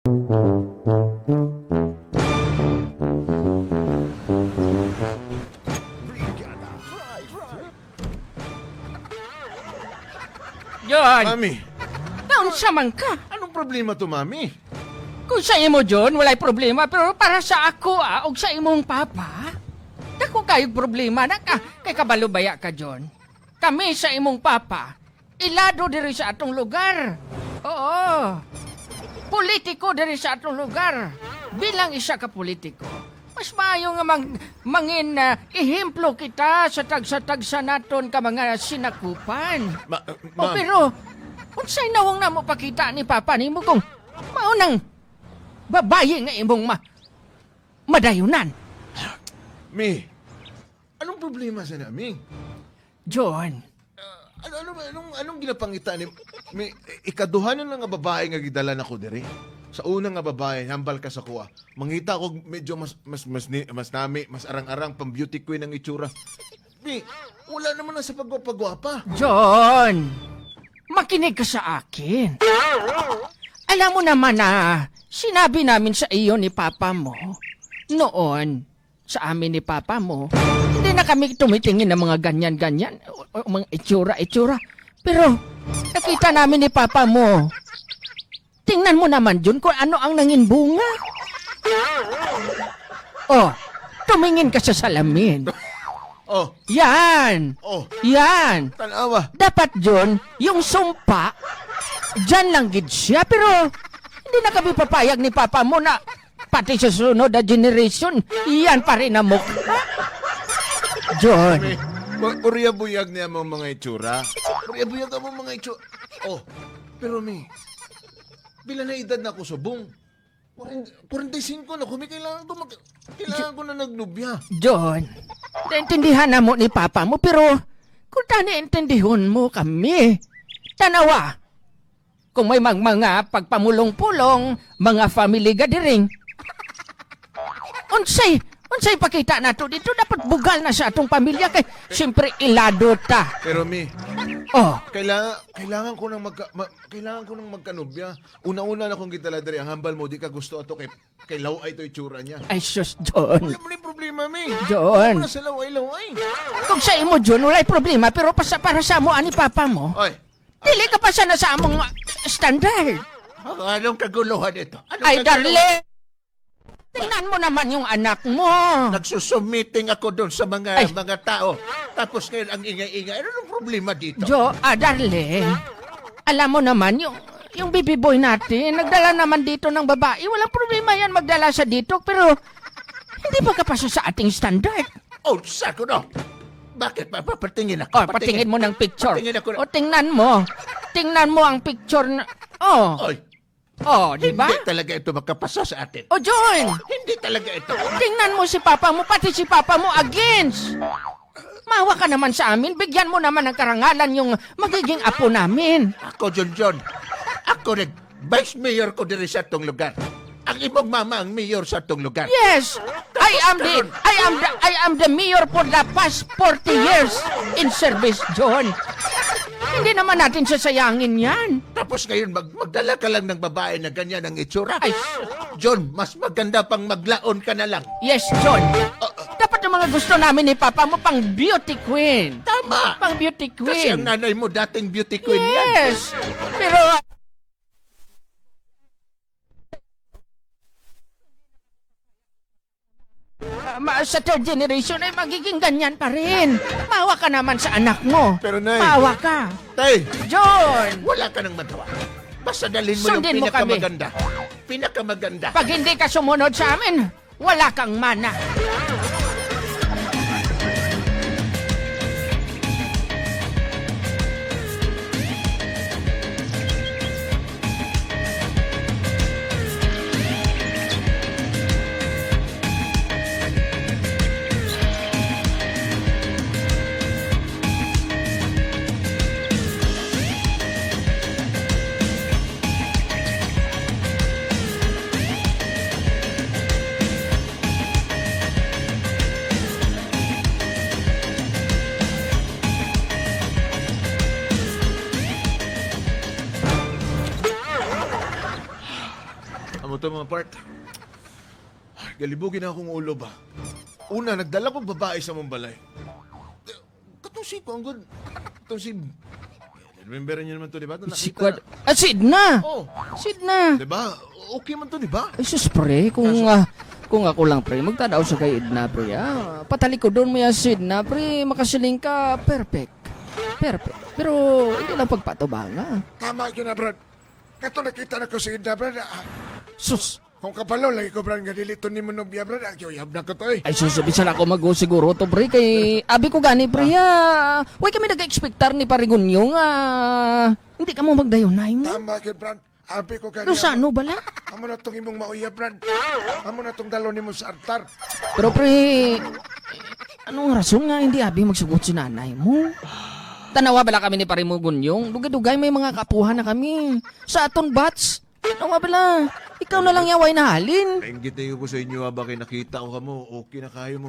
John, Mami, taon sa man ka. anong problema to, Mami? Kung sa imo, John, walay problema. Pero para sa ako, og sa imong papa, dako kayong problema na ka. Kay kabalubaya ka, John. Kami sa imong papa, ilado diri sa atong lugar. Oo. Politiko diri sa atong lugar. Bilang isa ka politiko, mas maayo nga mangin ehemplo kita sa tagsa-tagsa naton ka mga sinakupan. O Ma'am, pero, unsay nawang na mo pakita ni Papa nimo kung maunang babayi nga imong madayunan. Mi, anong problema sa namin? John, Anong ginapangita ni... Mi, ikaduhanan lang nga babae nga gidala na ko diri. Sa unang nga babae, hambal ka sa kuha. Mangita ko medyo mas nami, mas arang-arang, pang beauty queen ang itsura. Mi, wala naman na sa pagwapa-gwapa. John, makinig ka sa akin. Alam mo naman na sinabi namin sa iyo ni Papa mo noon, sa amin ni Papa mo, hindi na kami tumitingin ng mga ganyan-ganyan, o mga itsura-itsura. Pero nakita namin ni Papa mo, tingnan mo naman, John, kung ano ang nanging bunga. Oh, tumingin ka sa salamin. Oh, Yan! oh, Yan! tanawa. Dapat, John, yung sumpa, dyan lang gid siya. Pero, hindi na kami papayag ni Papa mo na pati sa sunod na generation, yan pa rin ang mukha. John, Mi, Uriya-buyag niya mong mga itsura. Uriya-buyag ang mga itsura. Oh, pero Mi, bila na edad na ako subong. 45 na, kailangan ko na nagnubya. John, naintindihan na mo ni Papa mo, pero kung tani-intindihon mo kami, tanawa, kung may mga pagpamulong-pulong, mga family gathering, unsay pakita nato dito, dapat bugal na sa atong pamilya kay siyempre ilado ta. Pero Mi, Oh, kailangan ko nang magkanubya. Una-una na kong gitala diri ang hambal mo di ka gusto ato kay laway to itsura niya. ay sus, John. Wala mo rin problema, Mi. John. Wala sa laway-laway. Kung sa imo, John, walay problema, pero para sa mo, ani Papa mo, Oy, dili ka pa sana sa among standard. anong kaguluhan ito? Ay, darling! Tingnan mo naman yung anak mo. Nagsusumiting ako doon sa Ay. mga tao. Tapos ngayon ang ingay-ingay. Anong problema dito? Darling, alam mo naman, yung baby boy natin, nagdala naman dito ng babae. Walang problema yan magdala sa dito, pero hindi pa kapasa sa ating standard. Oh, sako no. Bakit? Papatingin ako. Oh, patingin mo ng picture. Patingin ako. O, tingnan mo. Tingnan mo ang picture na... Oh, Oy, di ba? hindi talaga ito makapasa sa atin. O, John, Hindi talaga ito. tingnan mo si Papa mo, pati si Papa mo against. Mawa ka naman sa amin, bigyan mo naman ng karangalan yung magiging apo namin. Ako, John. Ako vice mayor ko diri sa itong lugar. Ang ibang mama ang mayor sa itong lugar. Yes, I am the mayor for the past 40 years in service, John. Hindi naman natin sasayangin yan. Tapos ngayon, magdala ka lang ng babae na ganyan ang itsura. Ay, John, mas maganda pang maglaon ka na lang. yes, John. Dapat yung mga gusto namin ni Papa mo pang beauty queen. Tama. Pang beauty Kasi ang queen. nanay mo dating beauty queen yan. Yes, pero... sa third generation ay magiging ganyan pa rin. Mawa ka naman sa anak mo. Pero, Nay. Mawa ka. Tay, John, wala ka nang matawa. Basta dalhin mo Sundin yung mo kami. pinakamaganda. Pinakamaganda. pag hindi ka sumunod sa amin, wala kang mana. to mga part. Ay, galibugin na akong ulo ba? Una, nagdala kong babae sa mong balay. Katong si ko, ang good. Katong si... Remember niyo naman to, di ba? Nakita Si Kwad... Sid na! Oh, Sid na! di ba? Okay man to, di ba? Ay, sus, pre, kung ako lang, pre, magtadaw sa kay Edna, pre, patali ko doon mo yan, Sid na, pre, makasiling ka, perfect. Perfect. Pero, hindi lang pagpatubanga. Tama yun na, Brad. Kato nakita na ko si Ida, Brad. Sus! Kung kapalo, lagi ko, Brad, nga dilito ni Manubia, Brad. Agyoyab na ko to, eh. Ay, susabisan ako siguro to, pre, kay abi ko gani, pre, Huwag kami nag-expectar ni Parigunyo nga, hindi ka mo magdayonay mo. Tama yun, Brad. Abi ko Pero kanya. sa ano, bala? Amo na tong imong mauya, Brad. Amo na tong dalo ni mo sa altar. Pero, pre, anong rason nga hindi abi magsugot si nanay mo? Tanawa bala kami ni Parimugunyong. Dugay-dugay may mga kapuhan na kami. Sa aton batch. Tanawa bala. Ikaw na lang yaway na halin. Nainggit na ko sa inyo, ba kay nakita ko ka mo, okay na kayo mo.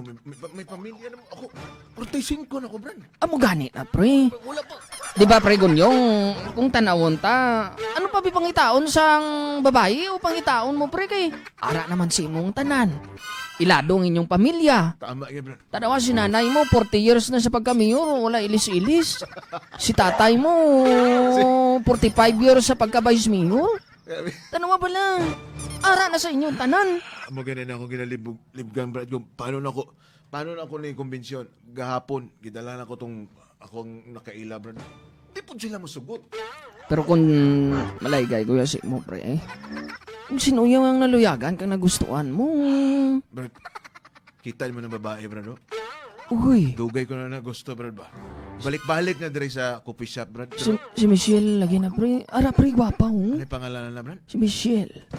May pamilya naman ako. 45 na ako, Brad. Amo gani na, pre. Wala pa. Di ba, pre Gunyong, kung tanawon ta, ano pa bi pangitaon sang babae o pangitaon mo, pre, kay ara naman si imong tanan. Iladong inyong pamilya. Tama yan, Brad. Tanawa si nanay mo, 40 years na sa pagkamayor, wala ilis-ilis. Si tatay mo, 45 years sa pagka-vice mayor. Tanawa ba lang? Ara na sa inyong tanan. Amo ganun ako ginalibgan, Brad. Kung paano na ako na yung kumbensyon? Gahapon, gidala na ko tong akong nakaila, Brad. Di po sila masugot. Pero kung malaygay ko si mo, pre, kung sino yung ang naluyagan kang nagustuhan mo. Brad, kita mo ng babae, Brad, no? Uy, Dugay ko na gusto, Brad, ba? Balik-balik na dire sa coffee shop, Brad. si, Pero, si Michelle lagi na, pre. Ara, pre, gwapa, ano oh. yung pangalan na, Brad? Si Michelle.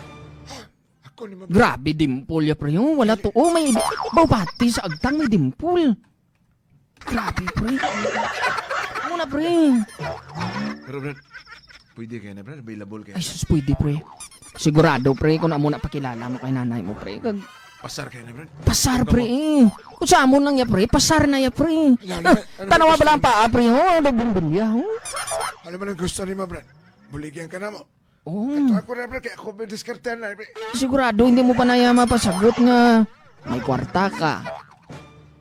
Ako ni mo, Grabe, dimple ya, pre. Oh, wala to. Oh, may bawpati sa agtang, may dimple. Grabe, pre. Muna, pre. Pero, Brad, pwede kayo na, Brad? Available kayo. Ay, sus, pwede, pre. Sigurado, pre, kung amo na pakilala mo kay nanay mo, pre. Pasar kayo na, Brad. Pasar, pre, Kung sa amo nang ya, pre, pasar na ya, pre. Tanawa ba lang pa, pre, oh? Nagbumbilya, oh? Ano man ang gusto ni mo, Brad? Buligyan ka na mo. Oh, Ito ako na, Brad. Kaya ako may diskartehan na, Brad. sigurado, hindi mo pa na ya mapasagot nga may kwarta ka.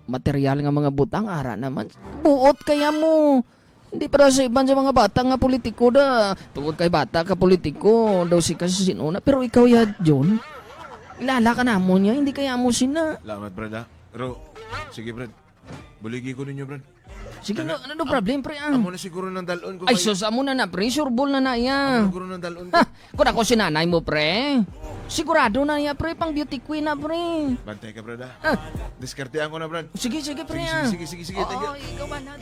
Material nga mga butang, ara naman. Buot kaya mo. Hindi para sa iban sa mga bata nga politiko da. Tungkol kay bata ka politiko, daw si kasi sinuna. Pero ikaw ya, John, ilala ka na mo niya, hindi kaya mo sina. Salamat, Brad, ha? Pero, sige, Brad. Buligi ko ninyo, Brad. Sige, ano problem, pre? Amo na siguro ng dalon ko. Ay, sus, amo na na, pre. Sureball na na Amo ya. siguro ng dalon ko. Ha, kung ako si nanay mo, pre. Sigurado na ya, pre. Pang beauty queen na, pre. Bantay ka, Brad, ha? Ah. Diskartehan ko na, Brad. Sige, pre. Sige. Thank you. Oo, ikaw ba na?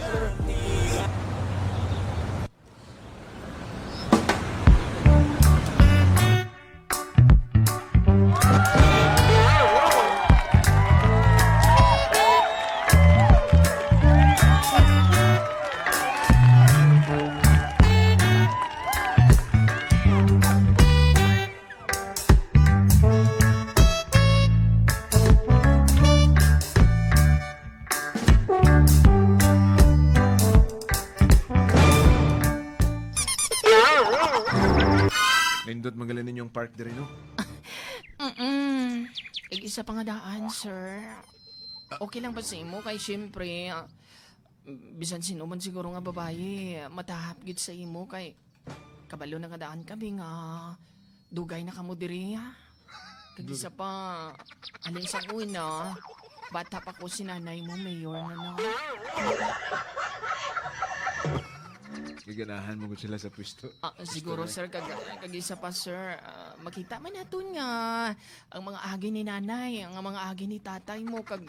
Nindot magaling ninyong park dire, no? Isa pa nga daan, sir. Okay lang ba sa imo? Kay siyempre, bisan sino man siguro nga babae, matahap gid sa imo kay kabalo na nga daan kami nga dugay na kamo diri ha. Kag isa pa, alin sa una, bata pa ko si nanay mo, mayor na na. Gaganahan mo ko sila sa pwesto. Siguro sir, kag isa pa sir, makita man naton nga ang mga agi ni nanay, ang mga agi ni tatay mo kag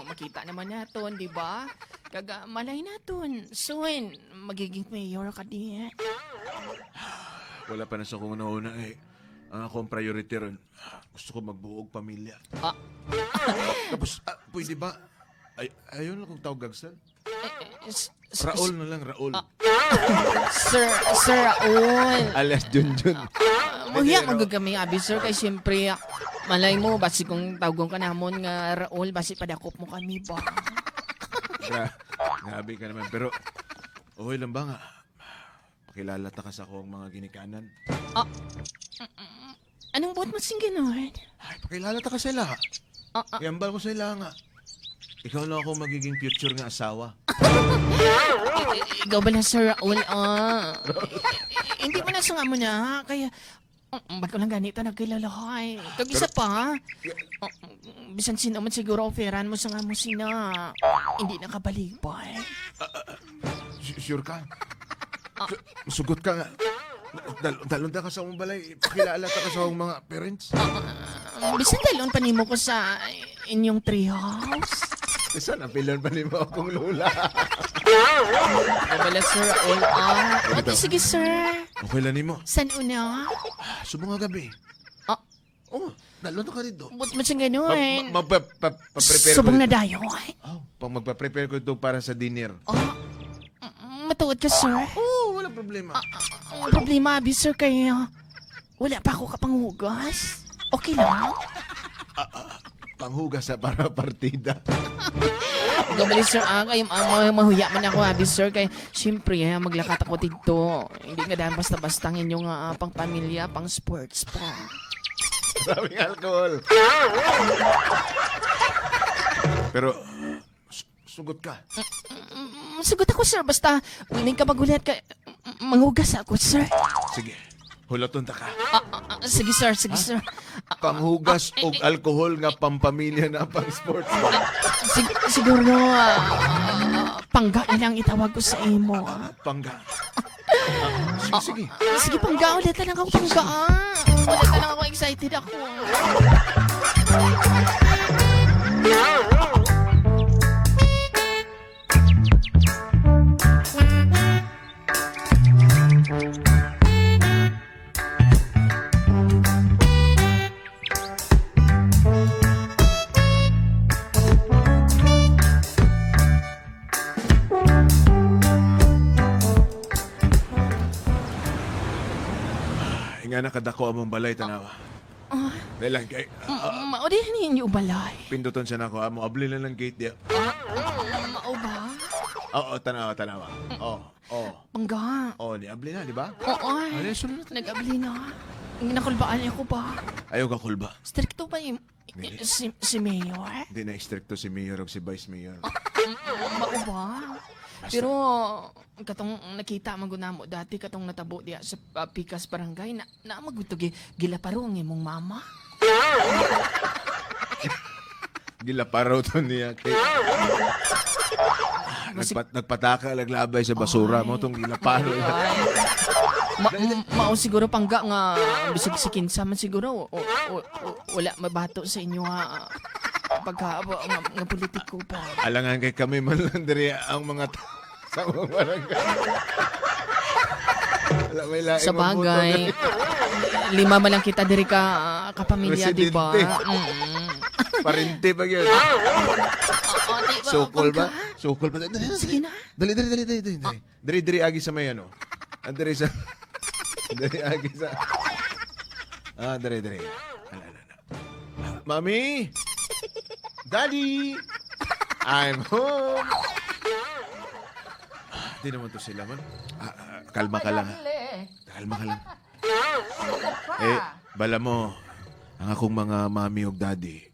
makita naman naton, di ba? Kag malay naton, soon magiging mayor ka di. Wala pa na sa kong una eh. Ang akong priority ron, gusto ko magbuog pamilya. Tapos, pwede ba? Ayun lang kung tawag gagsan. Raul na lang, Raul. Sir Raul. Alias Junjun. Muhiya magagami abi sir kay siyempre malay mo basi kung tawgon ka namon nga Raul basi padakop mo kami ba. Grabe ka naman. Pero, okay lang ba nga? Pakilala ta ka sa akong mga ginikanan. Anong buhat mo sing gano'n? Ay, pakilala ta ka sila. Iambal ko sila nga. Ikaw na ako magiging future nga asawa. Ikaw ba na, Sir Raul? Hindi mo na nga mo na, kaya... ba't ko lang ganito nagkilalahay? Kag isa pa, bisan sino man siguro oferan mo sa nga mo sina. Hindi nakabalibay. Sure ka? Sugot ka nga. Dalon ka sa mong balay. Pakilala ka sa akong mga parents. Bisan dalon pa nimo ko sa inyong treehouse. Isa na pilon pa ni mo akong lula. Kabala, Sir Raul. Sige, sir. Okay lang ni mo. San una? Subong nga gabi. Oh, dalon ka dito. Ba't mo siyang gano'n? Magpa-prepare Subong ko. na dayo. Pag magpa-prepare ko ito para sa dinner. Matuwad ka, sir. Oo, wala problema. Ang problema, abi, sir, kaya wala pa ako kapanghugas. Okay lang? Panghugas sa para partida. Gabali, sir, kayo mahuya man ako, abi, sir, kaya siyempre, maglakat ako dito. Hindi nga dahil basta-basta ang inyong pang pamilya, pang sports pa. Maraming alcohol. Pero, sugot ka. Sagot ako, sir, basta willing ka magulat ka, manghugas ako, sir. Sige, hulaton ta ka. Sige, sir, sige, sir. Panghugas og alcohol nga pampamilya na pang sports. Siguro, pangga ilang itawag ko sa imo. Pangga. Sige. Sige, pangga, ulit na lang ako, pangga. Ulit na lang ako, excited ako. Nga nakadako among balay tanawa. Dahil kay Maudi ninyo balay. pinduton siya nako amo abli lang ng gate dia. Mao ba? Oo, tanawa. Pangga. Ni abli na, di ba? Oo. Ano sunod na? Nag-abli na. Nakulbaan niya ko ba? Ayaw ka kulba. Stricto ba yung si Mayor? Hindi na stricto si Mayor o si Vice Mayor. Mao ba? Pero katong nakita maguna mo dati katong natabo diya sa Pikas Barangay na magutugi gilaparo ang imong mama. Gilaparaw to niya kay nagpataka laglabay sa basura mo tong gilaparaw. Mao siguro pangga nga bisig si kinsa man siguro wala mabato sa inyo nga pagka nga politiko pa. Alangan kay kami man lang diri ang mga sa mga barangay. Sa bagay, 5 man lang kita diri ka kapamilya, di ba? Parente ba yun? Sukol ba? Sukol ba? Sige na. Dali. Dali agi sa may ano. Dali sa... Dali agi sa... Dali. Mami! Daddy! I'm home! Di naman to sila man. Kalma ka lang. Kalma ka lang. Bala mo, ang akong mga mami o daddy,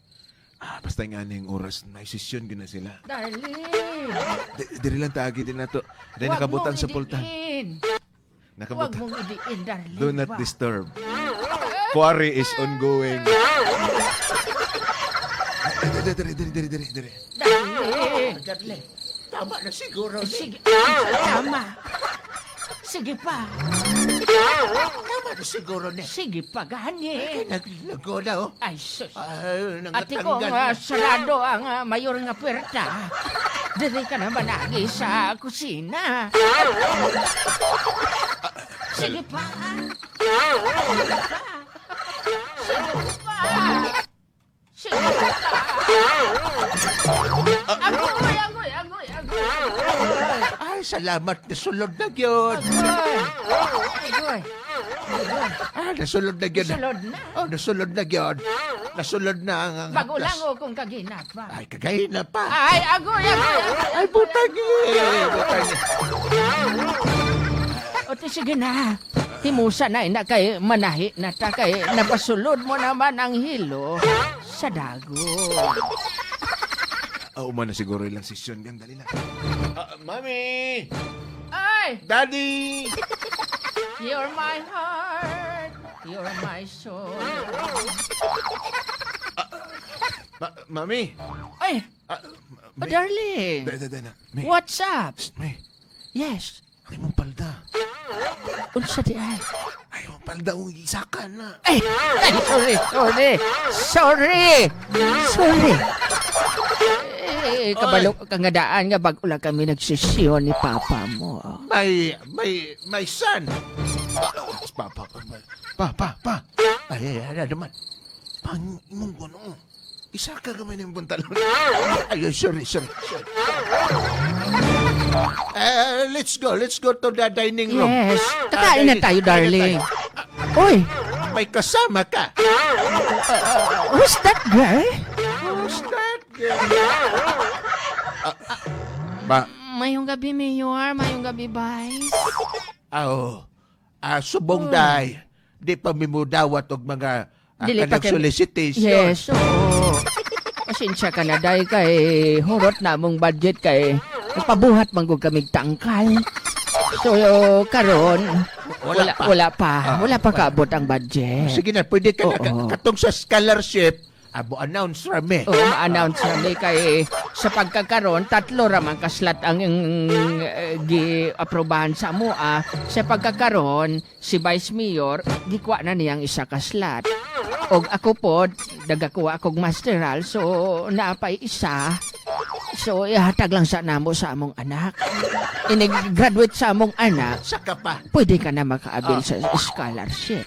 basta nga ning oras, naisisyon gina sila. Darling! Diri lang taagi din na to. Dahil nakabutang sa pultan. Huwag Nakabutang. mong idiin, darling. Do not disturb. Quarry is ongoing. Diri. Darling! Tama na siguro. Sige, tama. Sige pa. Tama na siguro ni. Sige pa, gani. Naglago na, oh. Ay, sus. Nangatanggal Ate ko na. sarado ang mayor nga puwerta. Dili ka naman lagi sa kusina. Sige pa. Sige pa. Agoy. Ay, salamat. Nasulod na yun. Agoy. Nasulod na yun. Sulod na. Oh, nasulod na yun. Nasulod na ang... Bago lang o kung kaginap pa. Ay, kagay na pa. Ay, agoy. Ay, butangi. O, sige na. Himusa na ina kay manahi na ta kay napasulod mo naman ang hilo sa dago. Uma na siguro ilang sesyon gang dali lang. Mami! Ay! Daddy! You're my heart, you're my soul. Mami! Ay! May, Darling! na. May, What's up? May, Yes. ay mong palda. Unsa di ay? Ay mong palda, isaka na. Ay! Sorry! Kabalo ka nga daan nga bago lang kami nagsisyon ni Papa mo. My son! Pa. Ay, naman. Pang imong kuno. Isa ka kami ng buntalon. Ay, sorry. Let's go to the dining room. Yes. Kakain na tayo, darling. Uy! May kasama ka. Who's that girl? Who's that girl? Mayong gabi, Mayor. Mayong gabi, Vice. Subong day. Di pa mimudawat og mga Dili pa kami- solicitation. Yes, oo. Pasensya ka na, day, kay hurot na mong budget kay nagpabuhat manggog kami tangkal. So, karon wala pa kaabot ang budget. Sige na, pwede ka na. Oo. Katong sa scholarship, announce rami. Oo, ma-announce na ni kay sa pagkakaroon, 3 ramang kaslat ang gi-aprobahan sa mua. Sa pagkakaroon, si Vice Mayor, gikuha na niyang isa kaslat. Og ako po, dagakuha akong masteral, so naapay isa. So, ihatag lang sa namo sa among anak. Inig-graduate sa among anak, Saka pa. pwede ka na makaabil sa scholarship.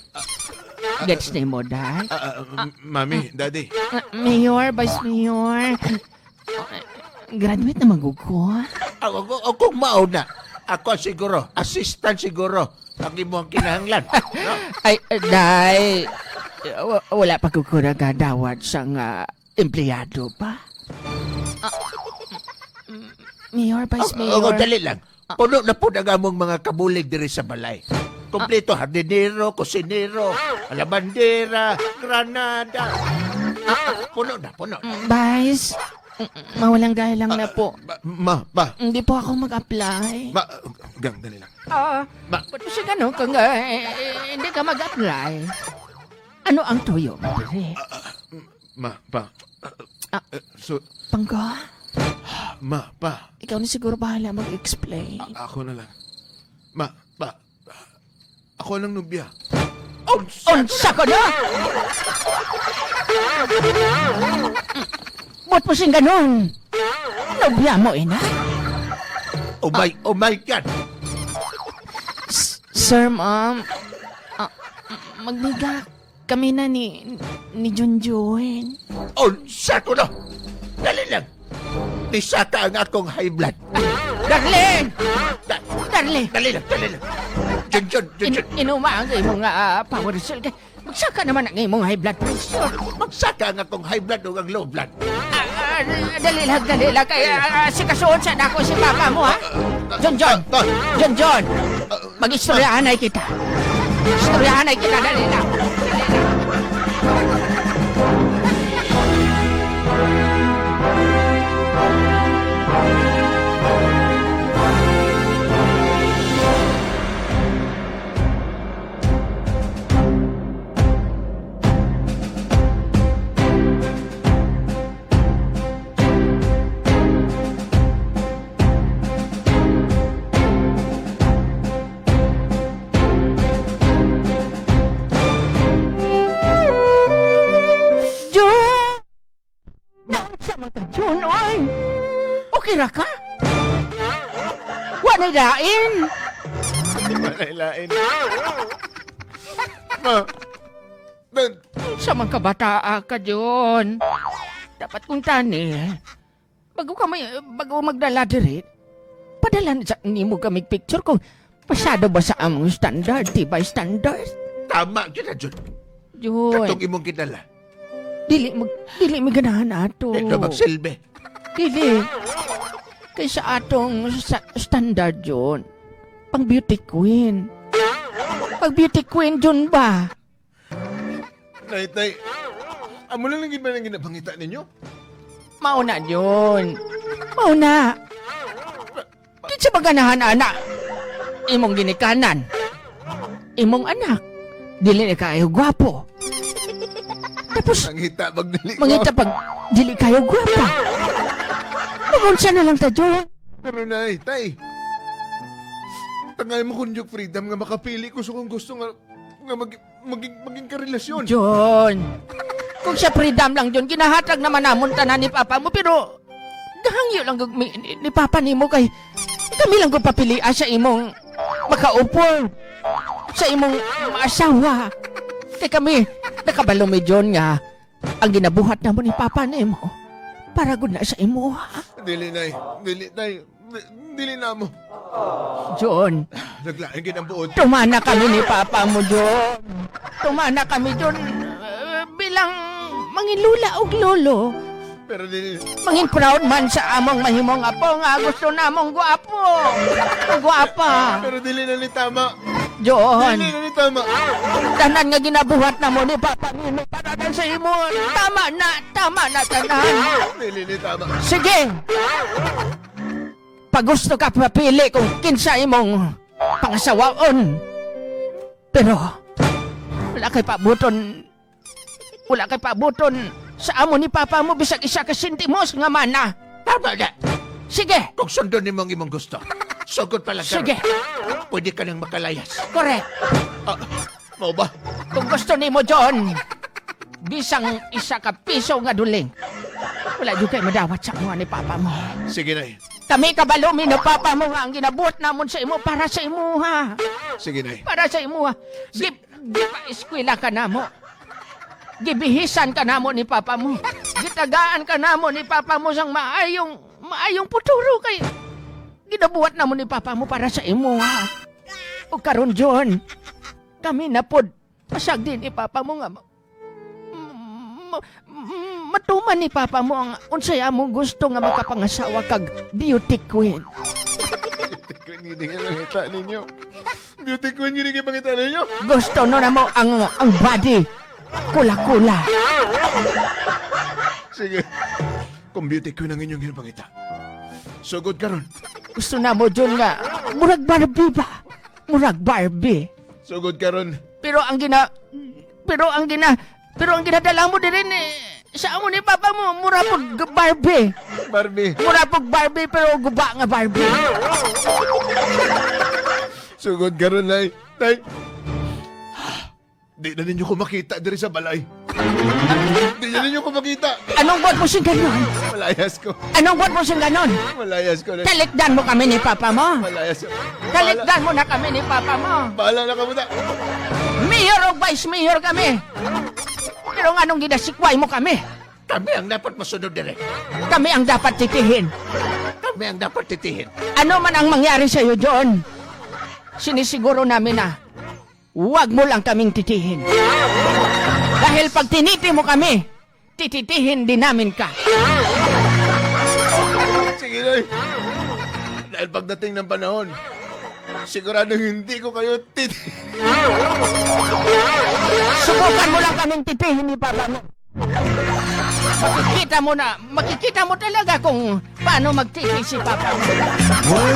Gets ni mo, Dad? Mami, daddy. Mayor, Vice Mayor. Graduate na magugko. Ako mauna. Ako siguro, assistant siguro. Ang imong kinahanglan. No? Ay, Day, wala pa kukurang dawat sa empleyado pa. Mayor, Vice Mayor. Dali lang. Puno na po na among mga kabulig diri sa balay. Kompleto, hardinero, kusinero, alabandera, granada. Puno na. Vice, mawalang dahil lang na po. Ba, Hindi po ako mag-apply. gang, dali lang. Ba't mo siya gano'n kung hindi ka mag-apply? Ano ang tuyo mo, dire? So, Pangga, pa, ikaw na siguro bahala mag-explain. ako na lang. Ako lang nubya. Unsa ko na? Ba't mo siyang gano'n? Nobya mo, ina? Oh my God! Sir, ma'am, magbiga kami na ni Junjun. Sako na! Dali lang! Nisaka ang akong high blood. Darling! Darling! Dali lang! Junjun! Inuma ang imong power cell. Magsaka naman ang imong high blood pressure. Magsaka ang akong high blood o ang low blood. Dali lang. Kaya si kasuot sa dako si papa mo, ha? John! Mag-istoryahan ay kita. Dali lang. Jun, oy! Okay ra ka? Wa dain? Malailain. Sa mga kabataa ka, Jun. Dapat kong tani. Bago magdala diri, padala sa nimo kami picture kung pasado ba sa among standard, tibay standard. Tama yun na, Jun. Jun, Katong imong kinala. dili mi ganahan ato. Ito magsilbi. Dili. Kaysa atong standard yun. Pang beauty queen. Pag-beauty queen, John ba? Tay. Amo lang ba nang ginapangita ninyo? Mauna, John. Mauna. Di sa maganahan, anak. Imong ginikanan. Imong anak. Dili na kayo gwapo. Tapos, Nangita magdali ko. mangita pag dili kayo gwapo. Magunsa na lang ta, John. Pero nay, tay. Tangay mo kunjok freedom nga makapili ko sa kung gusto nga maging karelasyon. John. Kung sa freedom lang, John, ginahatag naman namon tanan ni Papa mo, pero dahangyo lang ni Papa nimo kay kami lang kung papilian sa imong makaupo. Sa imong maasawa. Kay kami, nakabalo mi, John, nga ang ginabuhat namon ni Papa nimo para gud na sa imo, ha? Dili, nay. Dili na mo. John, Naglaing ginang buod. tumana kami ni Papa mo, John. Tumana kami, John, bilang mangin lula og lolo. Pero dili. Mangin proud man sa among mahimong apo nga gusto namong guwapo. Guwapa. Pero dili na ni tama. John, Dili na ni tama. tanan nga ginabuhat na mo ni Papa nimo para dan sa imo. Tama na tanan. Dili ni tama. Sige. Pag gusto ka papili kung kinsa imong pangasawaon. Pero wala kay pabuton sa amo ni Papa mo bisag isa ka sentimos nga mana. Tama na. Sige. Kung sundon ni mong imong gusto. Sugod pala ka. Sige. Pwede ka nang makalayas. Correct. Mao ba? Kung gusto nimo, John, bisang isa ka piso nga duling. Wala jud kay madawat sa mga ni Papa mo. Sige, nay. Kami kabalo mi no Papa mo nga ang ginabuhat namon sa imo para sa imo, ha. Sige, nay. Para sa imo, ha. Di pa eskwela ka namo. Gibihisan ka namo ni Papa mo. Gitagaan ka namo ni Papa mo sang maayong futuro kay ginabuhat namo ni Papa mo para sa imo, ha. O karon, John, kami na pod pasag din ni Papa mo nga matuman ni Papa mo ang unsay among gusto nga makapangasawa kag beauty queen. Hindi nga pangita ninyo. Beauty queen yun yung pangita ninyo. Gusto no na mo ang body kula-kula. Sige. Kung beauty queen ang inyong ginapangita. Sugod ka ron. Gusto na mo, John, nga murag Barbie ba? Murag Barbie. Sugod ka ron. Pero ang ginadala mo din sa amo ni Papa mo, mura pag Barbie. Barbie. Mura pag Barbie pero guba nga Barbie. Sugod ka ron, nay. Nay. Di na ninyo ko makita diri sa balay. Di na ninyo ko makita. Anong buat mo siyang ganon? Malayas ko. Anong buat mo siyang ganon? Malayas ko. Nay. Talikdan mo kami ni Papa mo. Malayas ko. Talikdan mo na kami ni Papa mo. Bahala na kamuta. Mayor o vice mayor kami. Pero anong ginasikway mo kami? Kami ang dapat masunod dire. Kami ang dapat titihin. Kami ang dapat titihin. Ano man ang mangyari sa iyo, John, sinisiguro namin na huwag mo lang kaming titihin. Dahil pag tiniti mo kami, tititihin din namin ka. Sige, nay. Dahil pagdating ng panahon, siguradong hindi ko kayo Subukan mo lang kaming titihin ni Papa mo. Makikita mo talaga kung paano magtiti si Papa mo.